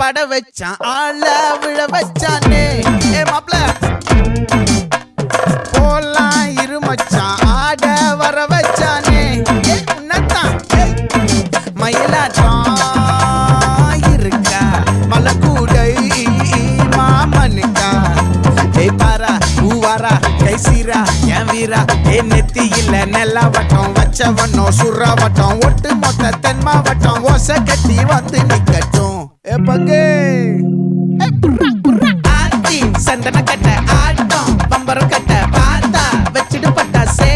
பட வச்சான் ஆள விழ வச்சானே ஏ மாப்ள போலாம் இருமச்சான் ஆட வர வச்சானே ஏ உன்னதான் மயிலாட்டம் இருக்கா மலக்கூடை மாமனுக்கா ஏ பாரா பூவாரா கைசீரா என் வீரா ஏ நெத்தி இல்ல நெல்லாவட்டம் வச்சவனோ சுறாவட்டம் ஒட்டு மொத்த தென் மாவட்டம் ஓசை கட்டி வந்து நிக்கட்டும் ஏ பங்கே ஆத்தி சந்தன கட்ட ஆட்டம் பம்பரம் கட்ட பார்த்தா வச்சிடு பட்டாசே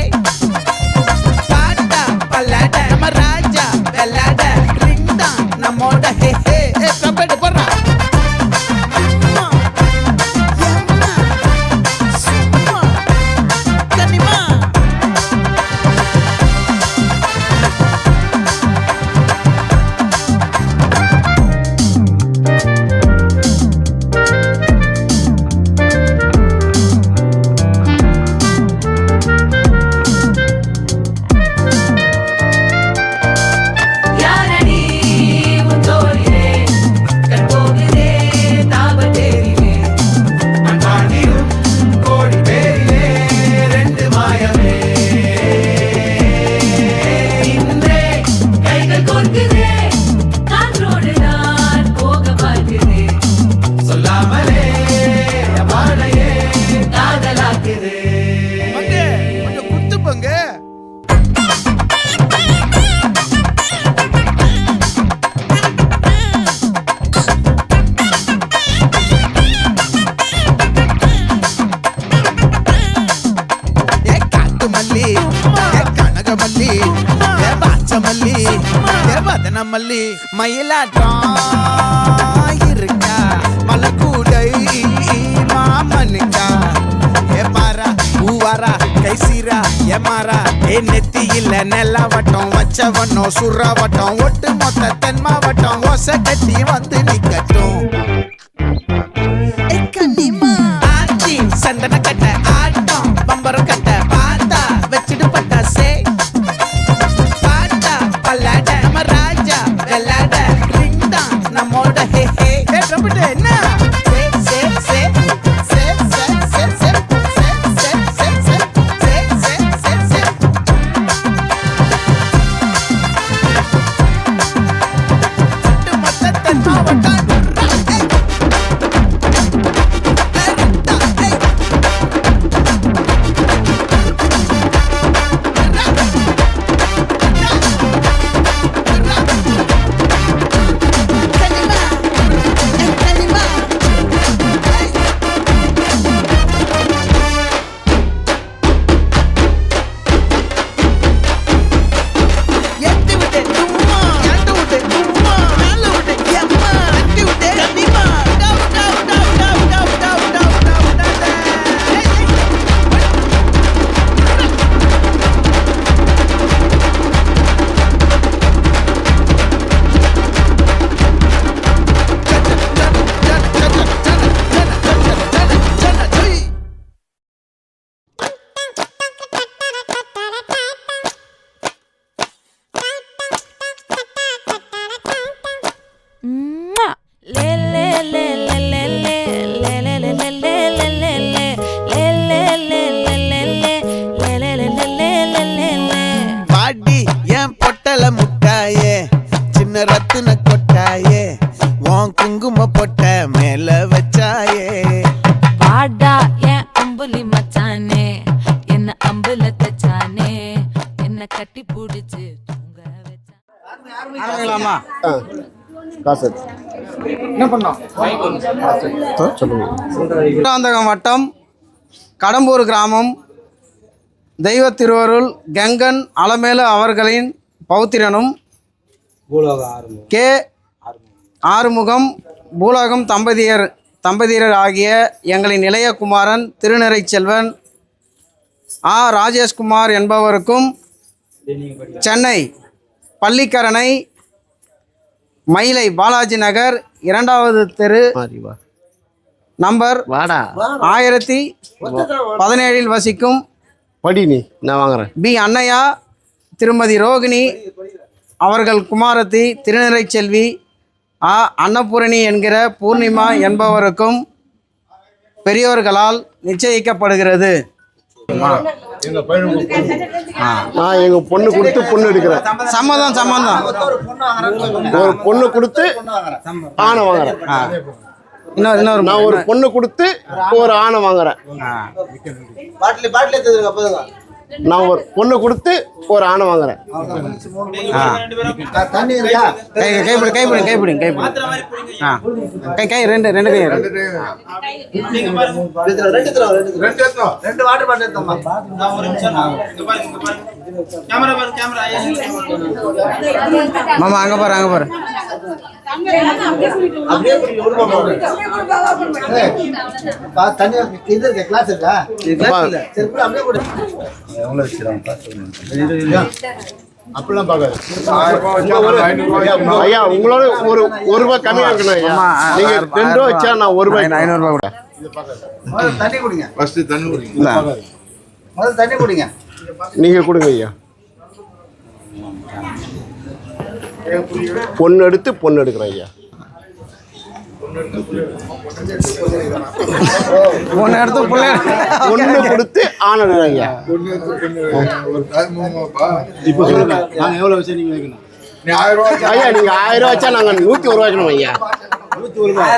பாட்டா பல்லாட நம்ம ராஜா வெள்ளாட ரிங் தான் நம்மோட ஹே ஹே ஏ கபடி போடுறா மல்லி மயிலாட்டம் இருக்கா மலக்கூடை மாமனுக்கா ஏ பாரா பூவாரா கைசீரா ஏ மாறா ஏ நெத்தி இல்ல நெல்லாவட்டம் வச்சவனோ சுறாவட்டம் ஒட்டு மொத்த தென் மாவட்டம் ஓசை கட்டி வந்து நிக்கட்டும் ஆச்சி சந்தன கட்ட ஆட்டம் பம்பரம் கட்ட பார்த்தா வச்சிடு பட்டாசே பாட்டா பல்லாட நம்ம ராஜா வெள்ளாட ரிங் தான் நம்மோட ஹே ஹே ஏ ரம்பிட்டு என்ன முட்டாயே சின்ன ரத்தின கொட்டாயே உன் குங்கும பொட்ட மேல வச்சாயே வாடா என் அம்புலி மச்சானே என்ன அம்புல தச்சானே என்ன கட்டி புடிச்சு தூங்க வச்சானே என்ன பண்ணோம் சொல்லுங்க வட்டம் கடம்பூர் கிராமம் தெய்வ திருவருள் கங்கன் அலமேலு அவர்களின் பௌத்திரனும் கே ஆறுமுகம் பூலோகம் தம்பதியர் ஆகிய எங்களின் இளையகுமாரன் திருநிறை செல்வன் ஆ ராஜேஷ்குமார் என்பவருக்கும் சென்னை பள்ளிக்கரணை மயிலை பாலாஜி நகர் 2வது தெரு நம்பர் 1017 வசிக்கும் படினி நான் வாங்குறேன் பி அன்னையா திருமதி ரோகிணி அவர்கள் குமாரத்தி திருநிறை செல்வி அன்னபூரணி என்கிற பூர்ணிமா என்பவருக்கும் பெரியோர்களால் நிச்சயிக்கப்படுகிறது. நான் எங்கள் பொண்ணு கொடுத்து பொண்ணு எடுக்கிறேன். சம்மதம் சம்மதம். ஒரு பொண்ணு கொடுத்து ஆணை வாங்குறேன். இன்னொரு நான் ஒரு பொண்ணு கொடுத்து ஒரு ஆணை வாங்குறேன். நான் ஒரு பொண்ணு கொடுத்து ஒரு ஆணை வாங்குறேன். கைப்பிடிங்க கை ரெண்டு கை மாமா அங்க பாரு ஐயா உங்களோட ஒரு ரூபாய் கம்மியா இருக்கணும் ஐயா. நீங்க 2 ரூபா வச்சா நான் 1 ரூபாய் 500 ரூபாய் கூட தண்ணி குடிங்க. ஃபர்ஸ்ட் தண்ணி குடிங்க. முதல்ல தண்ணி குடிங்க. நீங்க கொடுங்க ஐயா. பொண்ணு எடுத்து பொண்ணு எடுக்கிறேன் ஐயா. பொண்ணு கொடுத்து ஆண் எடுக்கிறேன் ஐயா. இப்போ சொல்லுங்க, நாங்க எவ்வளவு வச்சு நீங்க வைக்கணும்? நீ 1000 ரூபாய் ஐயா நீங்க 1000 ரூபாய் வச்சா நாங்க 101 ரூபாய் வைக்கணும் ஐயா. 101 ரூபாய்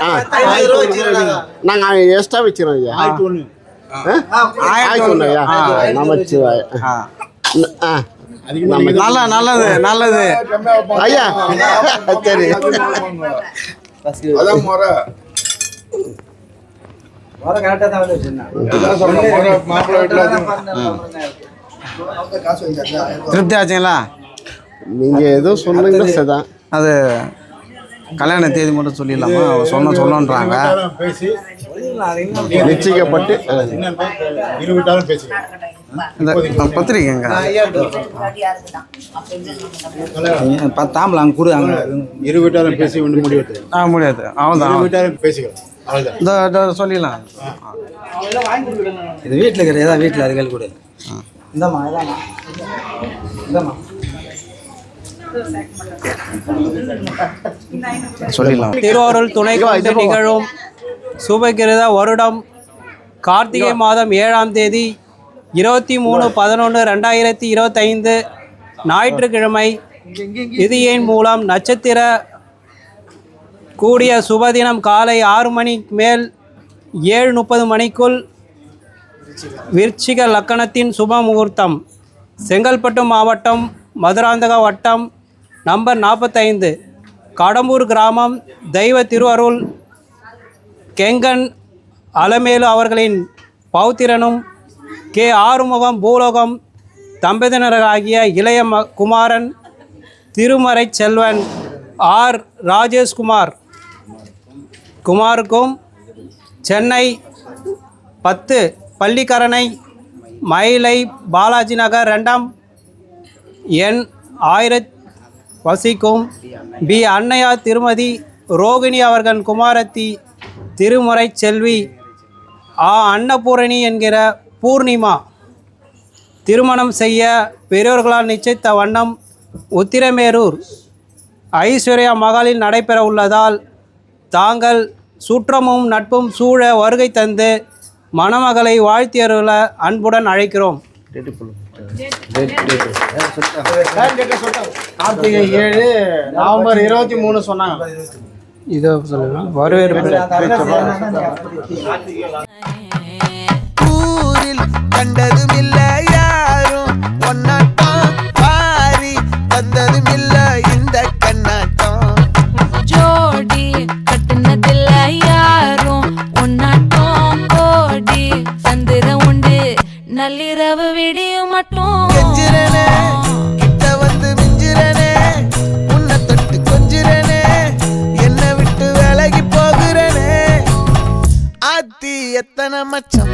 நாங்க எக்ஸ்ட்ரா வச்சிரோம் ஐயா. 1001 1001 ஐயா. நமச்சிவாய். நல்லது ஐயா சரி. அதான் முறை. கரெக்டா தான் வந்து சொன்னா மாப்பிள்ளை வீட்டுல திருப்தி ஆச்சுங்களா? நீங்க ஏதோ சொன்னீங்க சரிதான். அது கல்யாண தேதி மட்டும் சொல்லிடலாமா? சொன்னோன்றாங்க. பேசி நிச்சயிக்கப்பட்டு இருவிட்டாலும் பேசிக்கலாம். இந்த பத்திரிக்கைங்க தாம்பலாம் கொடு. அங்கே இருவிட்டாலும் பேசி ஒன்று முடிவு முடியாது. அவ்வளோதான். இருவிட்டாலும் பேசிக்கலாம். இந்த சொல்லிடலாம். இது வீட்டில் இருக்கிற ஏதாவது வீட்டில் அதுகள் கூட இந்தம்மா சொல்லிடலாம். திருவாரூர் துணை கொண்டு நிகழும் சுபகிருத வருடம் கார்த்திகை மாதம் 7ஆம் தேதி 23/11/2025 ஞாயிற்றுக்கிழமை விதியின் மூலம் நட்சத்திர கூடிய சுபதினம் காலை 6 மணி மேல் 7:30 மணிக்குள் விருச்சிக லக்கணத்தின் சுப முகூர்த்தம். செங்கல்பட்டு மாவட்டம் மதுராந்தக வட்டம் நம்பர் 45 கடம்பூர் கிராமம் தெய்வ திருவருள் கெங்கன் அலமேலு அவர்களின் பௌத்திரனும் கே ஆறுமுகம் பூலோகம் தம்பதியினராகிய இளைய குமாரன் திருமறை செல்வன் ஆர் ராஜேஷ்குமார் குமாருக்கும் சென்னை 10 பள்ளிக்கரணை மயிலை பாலாஜி நகர் 2ஆம் எண் 1000 வசிக்கும் பி அன்னையா திருமதி ரோகிணி அவர்கள் குமாரத்தி திருமுறை செல்வி அன்னபூரணி என்கிற பூர்ணிமா திருமணம் செய்ய பெரியோர்களால் நிச்சயித்த வண்ணம் உத்திரமேரூர் ஐஸ்வர்யா மகாலில் நடைபெற உள்ளதால் தாங்கள் சுற்றமும் நட்பும் சூழ வருகை தந்து மணமகளை வாழ்த்தியருள அன்புடன் அழைக்கிறோம். கார்த்திகை 7 நவம்பர் 23 சொன்னாங்க. இதோ சொல்லுங்கள். வரவேற்பு ஊரில் கண்டதும் இல்ல யாரும் ஒன்னாட்டம் பாரி வந்ததும் இல்ல இந்த கண்ணாட்டம் ஜோடி கட்டுனதில்ல யாரும் ஒன்னாட்டம் கோடி சந்திர உண்டு நள்ளிரவு விடியும் மட்டும் கெஞ்சிரனே கிட்ட வந்து மிஞ்சிரனே உன்னை தொட்டு கொஞ்சிரனே என்னை விட்டு விலகி போகிறனே ஆத்தி எத்தனை மச்சம்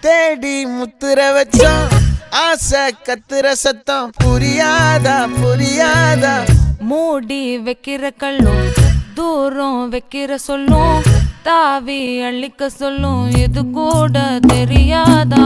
தேடி முத்துற வச்சோம் ஆசை கத்துற சத்தம் புரியாதா புரியாதா மூடி வைக்கிற கல்லும் தூரம் வைக்கிற சொல்லும் தாவி அள்ளிக்க சொல்லும் இது கூட தெரியாதா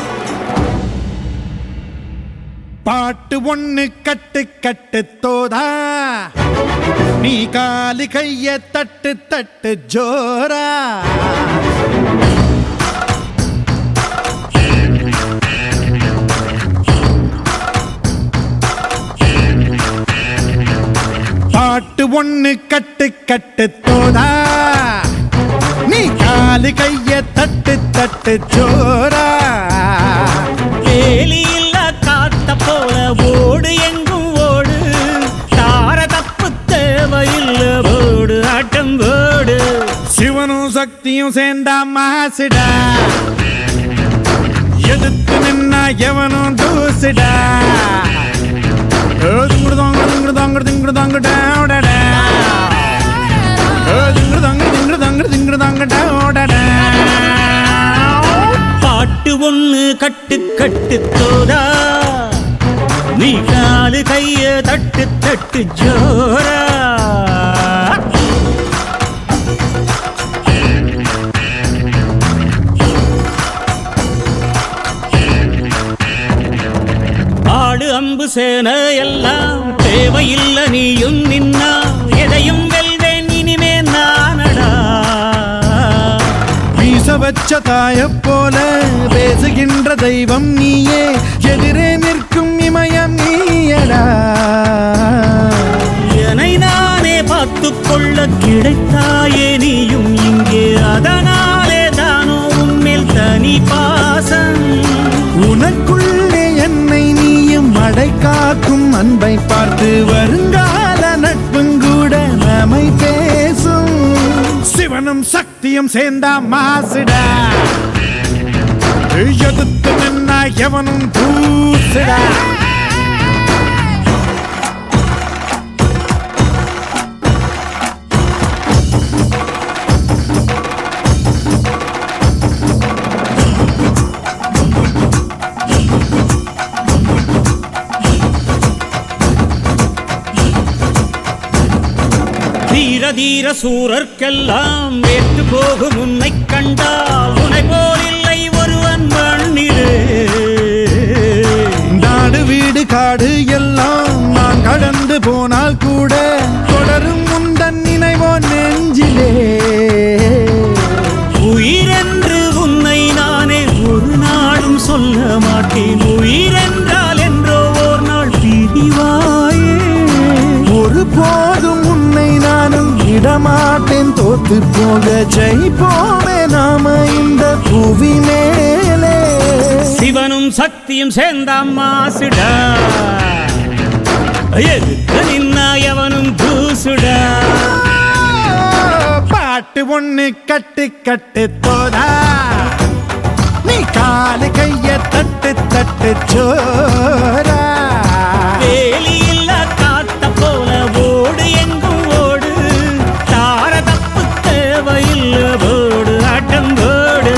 பாட்டு ஒண்ணு கட்டு கட்டு தோதா நீ காலு கைய தட்டு தட்டு ஜோரா பாட்டு ஒண்ணு கட்டு கட்டு தோதா நீ காலு கைய தட்டு தட்டு ஜோரா வேலி இல்ல காத்த போல ஓடு எங்கும் ஓடு தார தப்பு தேவையில்ல போடு ஆட்டம் போடு சிவனும் சக்தியும் சேர்ந்தா மாசுடா எதிர்த்து நின்னா எவனும் தூசுடா பாட்டு ஒண்ணு கட்டு கட்டு தோதா நீ காலு கைய தட்டு தட்டு ஜோரா ஆடு அம்பு சேன எல்லாம் தேவையில்ல நீயும் நின்னா எதையும் வெல்வேன் இனிமே நானடா வீச வச்ச தாய போல பேசுகின்ற தெய்வம் நீயே எதிரே நிற்கும் இமயம் நீயடா என்னை நானே பார்த்துக் கொள்ள கிடைத்தாயே நீயும் இங்கே அதனாலே தானோ உன்மேல் தனி பாசம் உனக்குள்ளே என்னை நீயும் அடை காக்கும் அன்பை பார்த்து வருங்கால நட்பும் கூட நம்மை பேசும் சிவனும் சக்தியும் சேர்ந்தா மாசுடா எதிர்த்து நின்னா எவனும் தூசுடா தீர தீர சூரர்க்கெல்லாம் வேற்று போகும் உன்னை கண்டால் உன்னை போல் இல்லை ஒருவன் மண்ணிலே நாடு வீடு காடு எல்லாம் நான் கடந்து போனால் கூட தொடரும் முந்தன் நினைவோ நெஞ்சிலே உயிரென்று உன்னை நானே ஒரு நாளும் சொல்ல மாட்டேன் உயிரென்றால் என்றோ ஓர் நாள் பிரிவாயே ஒரு போதும் உன்னை நானும் விடமாட்டேன் தோத்து போக ஜெயிப்போமே நாம இந்த புவி மேலே சிவனும் சக்தியும் சேர்ந்த மாசுடா எதுக்கு நின்னா எவனும் தூசுடா பாட்டு ஒண்ணு கட்டு கட்டு தோதா நீ காலு கைய தட்டு தட்டு ஜோரா வேலி இல்ல காத்த போல ஓடு எங்கும் ஓடு தார தப்பு தேவையில்ல போடு ஆட்டம் போடு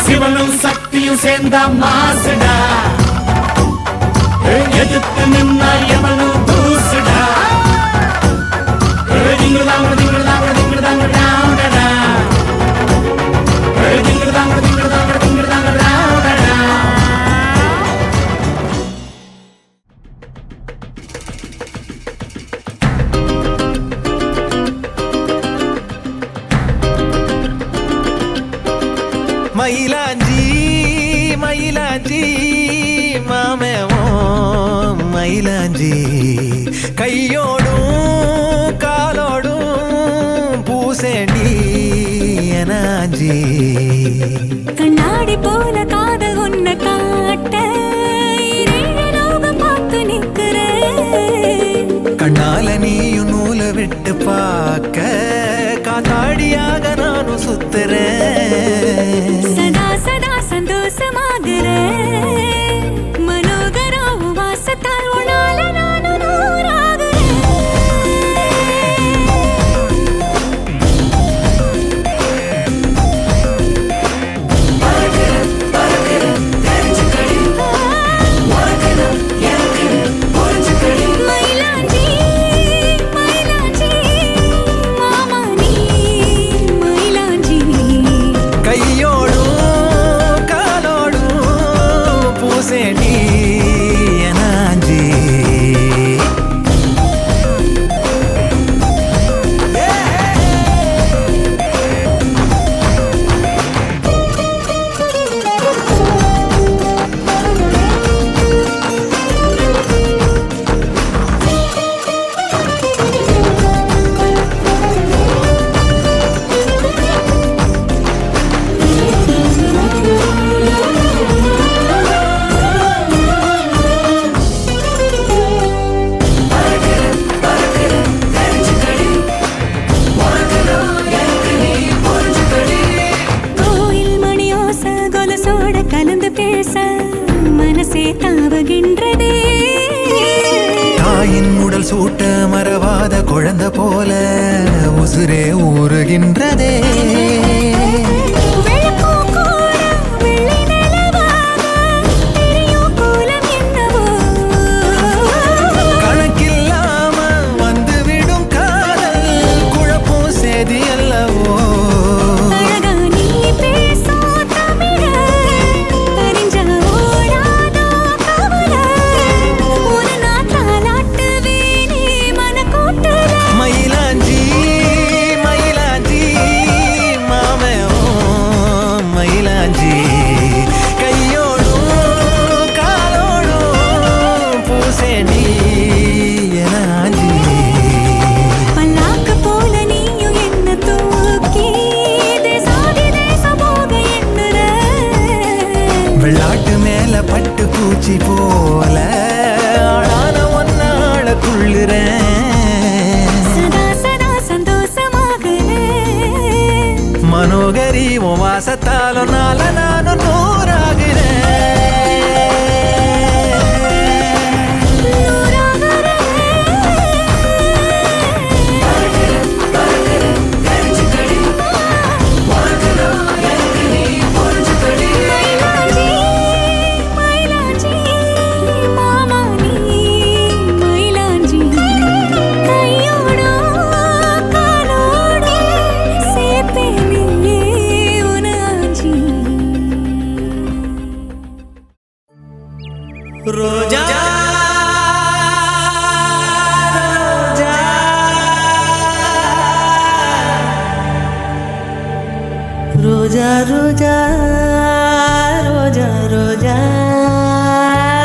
சிவனும் சக்தியும் சேர்ந்த மாசுடா எதிர்த்து நின்னா எவனும் தூசுடா மயிலாஞ்சி மயிலாஞ்சி மாமேவோ மயிலாஞ்சி கையோடும் காலோடும் பூசேண்டி எனாஞ்சி கண்ணாடி போல காதல் உன்னை காட்ட பார்த்து நிற்கிறேன் கண்ணால நீயும் நூலை விட்டு பார்க்க காத்தாடியாக நானும் சுத்துறேன் சதா சதா சந்தோஷமாகிறேன் மனோகரா வாசத்தால் உன்னால நானும் நூறாகிறேன் மயிலாஞ்சி மயிலாஞ்சி மாமா நீ மயிலாஞ்சி கையோடும் காலோடும் பூசேண்டி எனாஞ்சி வருகின்றதே. கணக்கில்லாம வந்துவிடும் காதல் குழப்பம் சேதி அல்லவோ. மயிலாஞ்சி மயிலாஞ்சி மாமே மயிலாஞ்சி கையோடும் காலோடும் பூசேண்டி எனாஞ்சி. பல்லாக்கு போல நீயும் என்ன தூக்கி தேசாதி தேச போக எண்ணுற. வெள்ளாட்டு மேல பட்டு பூச்சி போல ஆளான ஒன்னாள துள்ளுறேன். மனோகரி உன் வாசத்தாலும் நால நானும் நூறாகிறேன். ரோஜா ரோஜா ரோஜா ரோஜா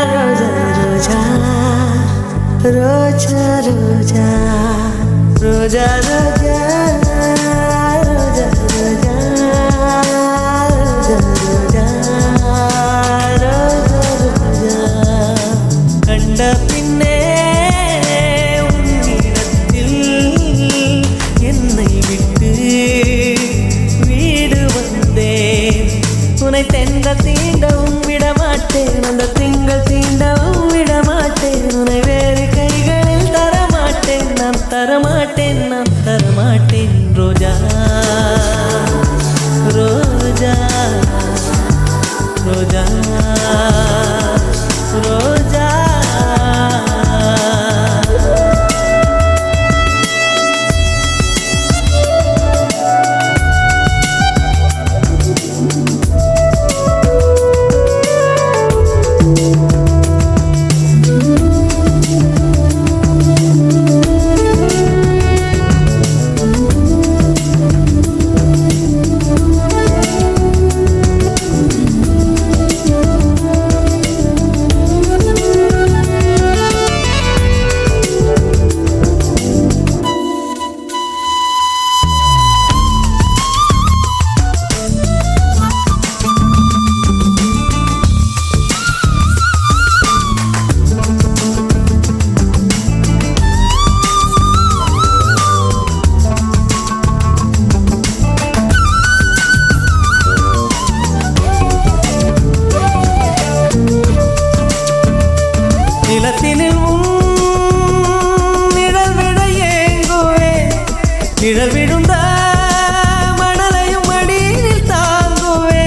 ரோஜா ரோஜா ரோஜா ரோஜா ரோஜா ரோஜா ரோஜா கண்ட பின்னே உன்னிடத்தில் என்னை விட்டு வீடு வந்தேன். உன்னை தென்ற தீண்டவும் விடமாட்டேன், அந்த திங்கள் தீண்டவும் விடமாட்டேன். உன்னை வேறு கைகளில் தரமாட்டேன், நான் தரமாட்டேன், நான் தரமாட்டேன். ரோஜா ரோஜா ரோஜா ரோஜா. நிழல் விழுந்த மணலையும் அடியில் தாங்குவே.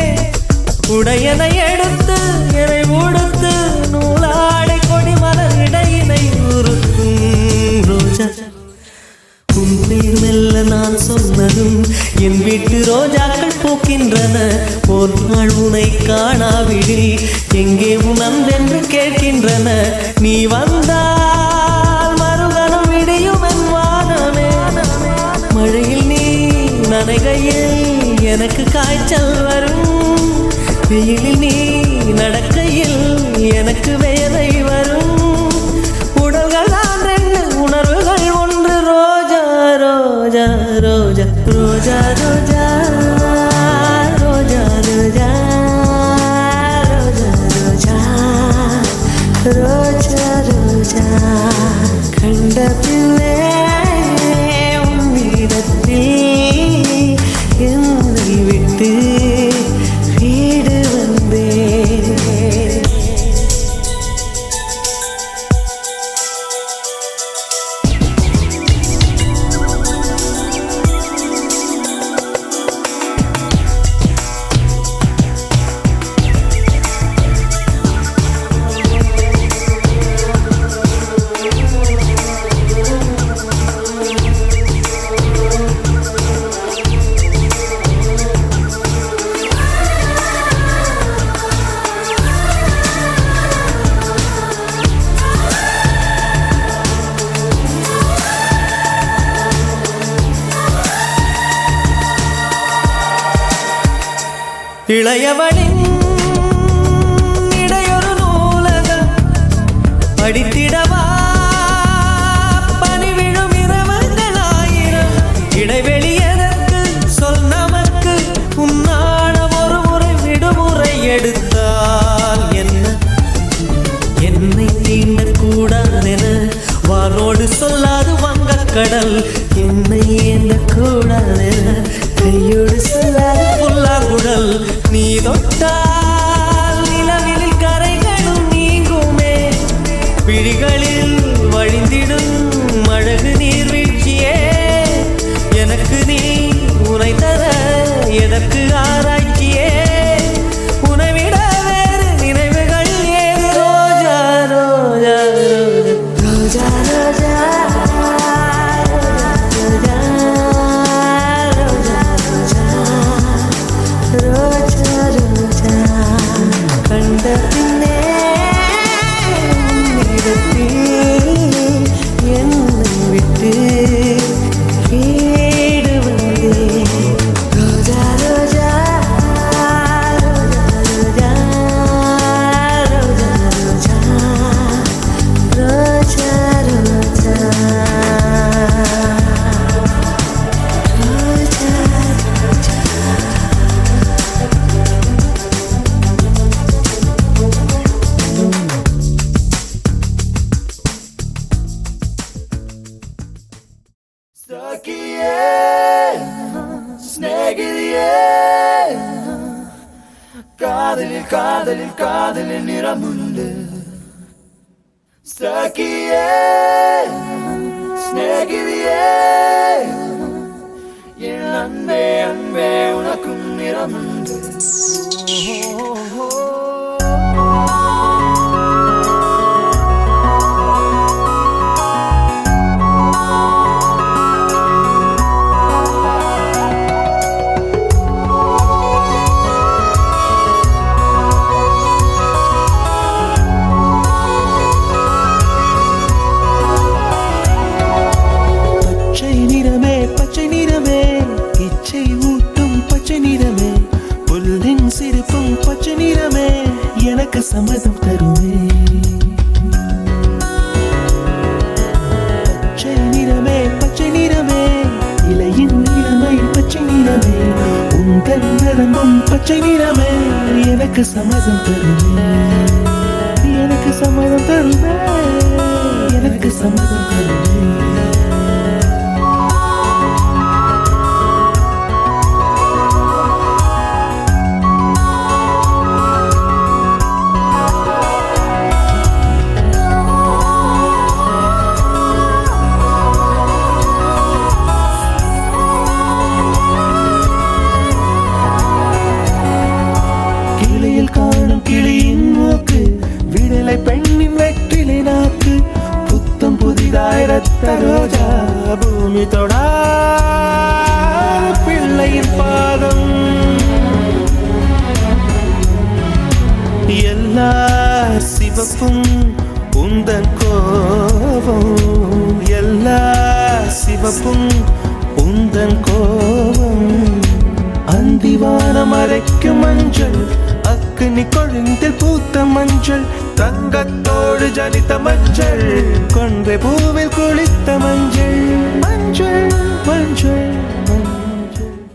உடையனை எடுத்து என்னை உடுத்து நூலாடை கொடி மலர் இடையினை உறுத்தும். ரோஜா உன் பேர் மெல்ல நான் சொன்னதும் என் வீட்டு ரோஜாக்கள் பூக்கின்றன. ஒரு நாள் உனை காணாவிடில் எங்கே உன் அன்பென்று கேட்கின்றன. நீ வந்தால் மறுகணம் விடியும் என் வானமே. மழையில் நீ நனைகையில் எனக்கு காய்ச்சல் வரும். வெயிலில் நீ நடக்கையில் எனக்கு வேலை வரும். உடல்கள் தான் ரெண்டு, உணர்வுகள் ஒன்று. ரோஜா ரோஜா ரோஜா ரோஜா ரோஜா ரோஜா ரோஜா ரோஜா ரோஜா ரோஜா. கண்ட பிள்ளை என்னை விட்டு வீடு வந்தேன். இளையவனின் இடையொரு நூலகம் படித்திடவா பணிவிழும் இரவுகள் ஆயிரம் இடைவெளி எதற்கு சொல் நமக்கு உன்னாட ஒரு முறை விடுமுறை எடுத்தால் என்ன என்னை தீண்டக்கூடாதென வானோடு சொல்லாது வங்கக்கடல் என்னை ஏந்தக்கூடாதென கையோடு சொல்லாது புல்லாங்குழல் நீ தொட்டால் நிலவில் கரைகளும் நீங்குமே விழிகளில் வழிந்திடும் அழகு நீர்வீழ்ச்சியே எனக்கு நீ உனை தர எதற்கு ஆராய்ச்சியே உனைவிட வேறு நினைவுகள் ஏது ரோஜா ரோஜா ரோஜா ரோஜா ரோஜா ரோஜா ரோஜா கண்ட பின்னே என்னை விட்டு வீடு வந்தே ரோஜா ரோஜா ரோஜா ரோஜா ரோஜா ரோஜா காதலில் காதலில் காதலில் நிறமுண்டு சகியே ஸ்நேகிதியே என் அன்பே அன்பே உனக்கும் நிறமுண்டு பச்சை நிறமே இச்சை ஊட்டும் பச்சை நிறமே புல்லின் சிரிப்பும் பச்சை நிறமே எனக்கு சம்மதம் தருமே பச்சை நிறமே இலையின் நிறமை பச்சை நிறமே உங்கள் நிறமும் பச்சை நிறமே எனக்கு சம்மதம் தருமே எனக்கு சம்மதம் தருமே எனக்கு சம்மதம் தருமே கிளியின் மூக்கு விடலை பெண்ணின் வெற்றிலை நாக்கு புத்தம் புதிதாய் ரத்த ரோஜா பூமி தொடா பிள்ளையின் பாதம் எல்லா சிவப்பும் உந்தன் கோபம் எல்லா சிவப்பும் உந்தன் கோபம் அந்திவானம் அரைக்கும் மஞ்சள் அக்னி கொழுந்தில் பூத்த மஞ்சள் தங்கத்தோடு ஜனித்த மஞ்சள் கொன்றை பூவில் குளித்த மஞ்சள் மஞ்சள் மஞ்சள் மஞ்சள்